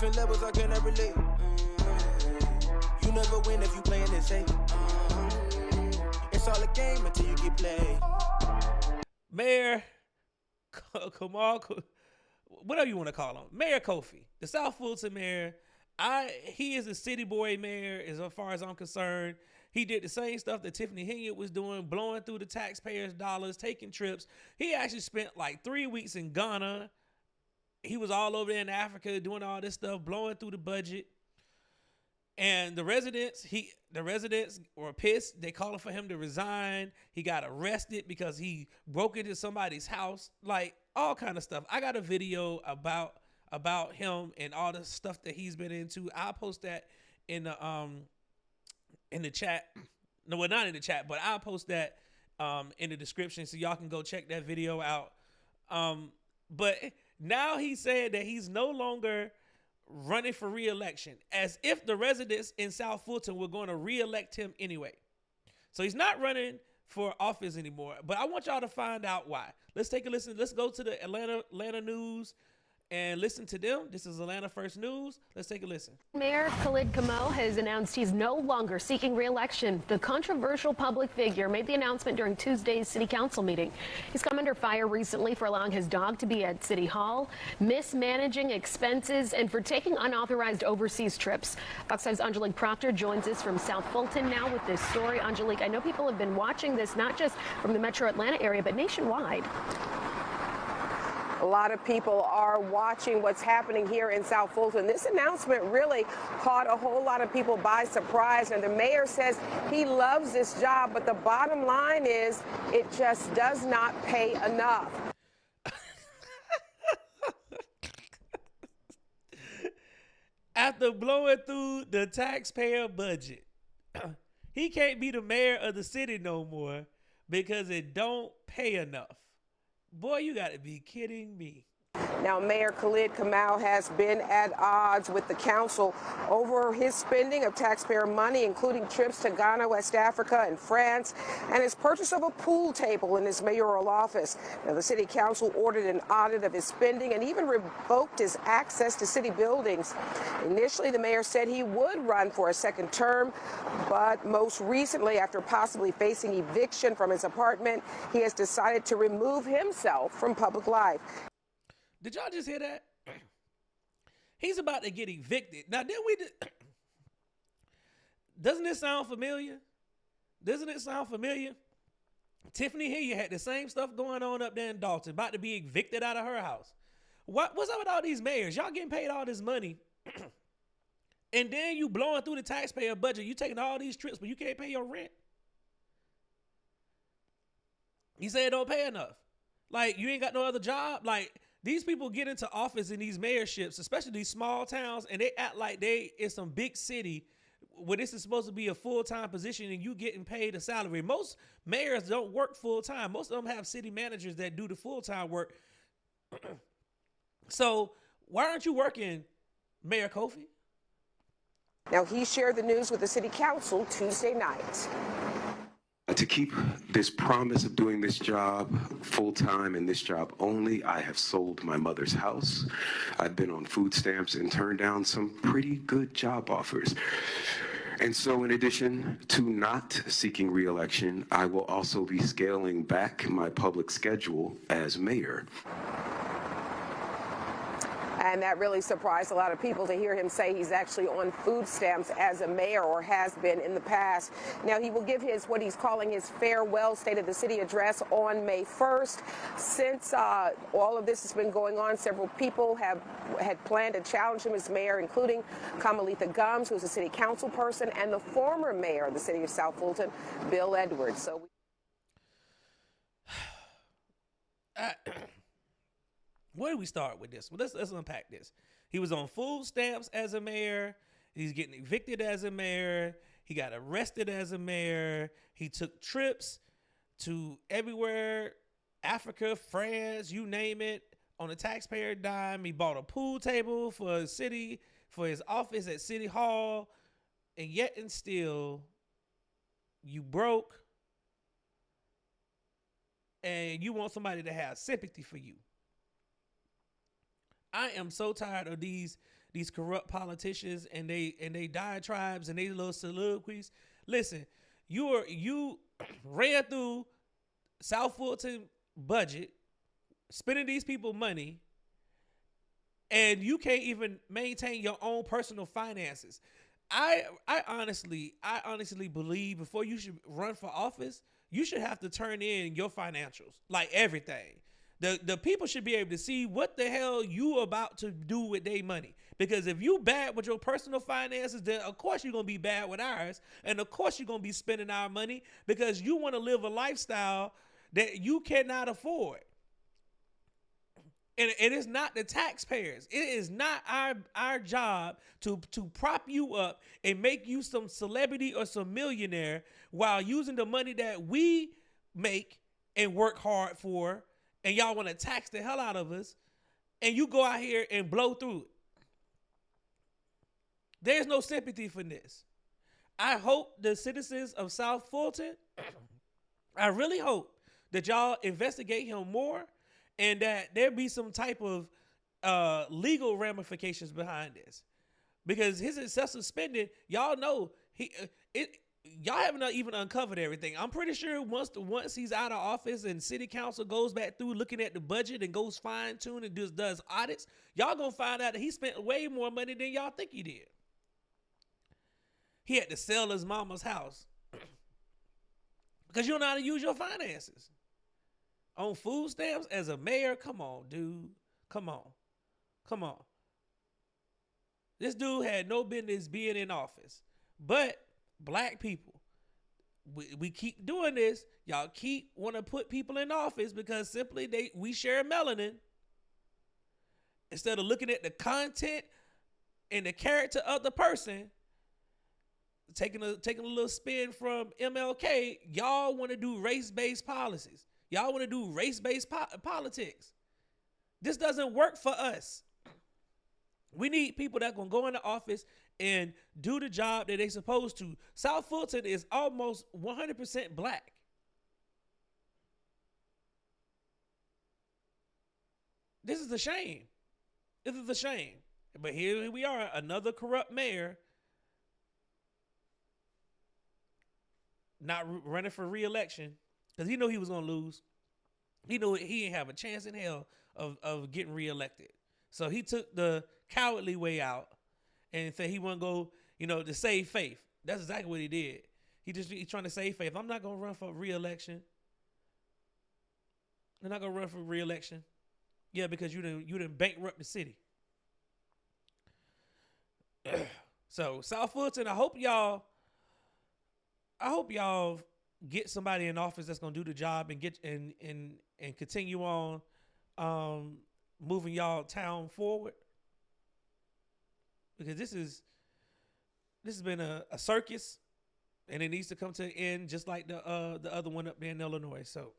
different levels, I cannot relate. You never win if you playing it safe. It's all a game until you get played. Mayor Kamau, whatever you want to call him, Mayor Kofi, the South Fulton mayor. He is a city boy mayor, as far as I'm concerned. He did the same stuff that Tiffany Higgins was doing, blowing through the taxpayers' dollars, taking trips. He actually spent like 3 weeks in Ghana. He was all over there in Africa doing all this stuff, blowing through the budget. And the residents were pissed. They called for him to resign. He got arrested because he broke into somebody's house, like all kind of stuff. I got a video about him and all the stuff that he's been into. I'll post that in the chat. No, well, not in the chat, but I'll post that in the description so y'all can go check that video out. But now he said that he's no longer running for re-election, as if the residents in South Fulton were going to re-elect him anyway. So he's not running for office anymore. But I want y'all to find out why. Let's take a listen. Let's go to the Atlanta news and listen to them. This is Atlanta First News. Let's take a listen. Mayor Khalid Kamau has announced he's no longer seeking re-election. The controversial public figure made the announcement during Tuesday's city council meeting. He's come under fire recently for allowing his dog to be at City Hall, mismanaging expenses, and for taking unauthorized overseas trips. Fox 5's Angelique Proctor joins us from South Fulton now with this story. Angelique, I know people have been watching this not just from the metro Atlanta area, but nationwide. A lot of people are watching what's happening here in South Fulton. This announcement really caught a whole lot of people by surprise. And the mayor says he loves this job, but the bottom line is it just does not pay enough. After blowing through the taxpayer budget, he can't be the mayor of the city no more because it don't pay enough. Boy, you got to be kidding me. Now, Mayor Khalid Kamau has been at odds with the council over his spending of taxpayer money, including trips to Ghana, West Africa, and France, and his purchase of a pool table in his mayoral office. Now, the city council ordered an audit of his spending and even revoked his access to city buildings. Initially, the mayor said he would run for a second term, but most recently, after possibly facing eviction from his apartment, he has decided to remove himself from public life. Did y'all just hear that? He's about to get evicted. Now, doesn't it sound familiar? Doesn't it sound familiar? Tiffany Higgins had the same stuff going on up there in Dalton, about to be evicted out of her house. What's up with all these mayors? Y'all getting paid all this money, and then you blowing through the taxpayer budget. You taking all these trips, but you can't pay your rent. He said it don't pay enough. Like, you ain't got no other job. Like, these people get into office in these mayorships, especially these small towns, and they act like they in some big city where this is supposed to be a full-time position and you getting paid a salary. Most mayors don't work full-time. Most of them have city managers that do the full-time work. So why aren't you working, Mayor Kofi? Now, he shared the news with the city council Tuesday night. To keep this promise of doing this job full-time and this job only, I have sold my mother's house. I've been on food stamps and turned down some pretty good job offers. And so in addition to not seeking re-election, I will also be scaling back my public schedule as mayor. And that really surprised a lot of people to hear him say he's actually on food stamps as a mayor, or has been in the past. Now, he will give what he's calling his farewell State of the City address on May 1st. Since all of this has been going on, several people had planned to challenge him as mayor, including Kamau Gums, who's a city council person, and the former mayor of the city of South Fulton, Bill Edwards. So Where do we start with this? Well, let's unpack this. He was on food stamps as a mayor. He's getting evicted as a mayor. He got arrested as a mayor. He took trips to everywhere, Africa, France, you name it, on a taxpayer dime. He bought a pool table for his office at City Hall, and yet and still, you broke, and you want somebody to have sympathy for you. I am so tired of these these corrupt politicians and they diatribes and they little soliloquies. Listen, you ran through South Fulton budget, spending these people money, and you can't even maintain your own personal finances. I honestly believe before you should run for office, you should have to turn in your financials, like everything. The people should be able to see what the hell you about to do with their money. Because if you bad with your personal finances, then of course you're going to be bad with ours. And of course you're going to be spending our money because you want to live a lifestyle that you cannot afford. And it is not the taxpayers. It is not our job to prop you up and make you some celebrity or some millionaire while using the money that we make and work hard for, and y'all want to tax the hell out of us, and you go out here and blow through it. There's no sympathy for this. I hope the citizens of South Fulton, I really hope that y'all investigate him more and that there be some type of legal ramifications behind this. Because his excessive spending, y'all know, y'all haven't even uncovered everything. I'm pretty sure once he's out of office and city council goes back through looking at the budget and goes fine tune and just does audits, y'all gonna find out that he spent way more money than y'all think he did. He had to sell his mama's house because you don't know how to use your finances. On food stamps as a mayor, come on, dude. Come on. This dude had no business being in office. But black people, we keep doing this. Y'all keep want to put people in office because simply we share melanin. Instead of looking at the content and the character of the person, taking a little spin from MLK, y'all want to do race-based policies. Y'all want to do race-based politics. This doesn't work for us. We need people that going to go into office and do the job that they're supposed to. South Fulton is almost 100% black. This is a shame. This is a shame. But here we are, another corrupt mayor not running for re-election because he knew he was going to lose. He knew he didn't have a chance in hell of getting re-elected. So he took the cowardly way out and said he wasn't go, to save faith. That's exactly what he did. He's trying to save faith. I'm not going to run for re-election. I'm not going to run for re-election. Yeah, because you didn't bankrupt the city. So South Fulton, I hope y'all get somebody in office that's gonna do the job and get and continue on moving y'all town forward. Because this has been a circus and it needs to come to an end just like the other one up there in Illinois. So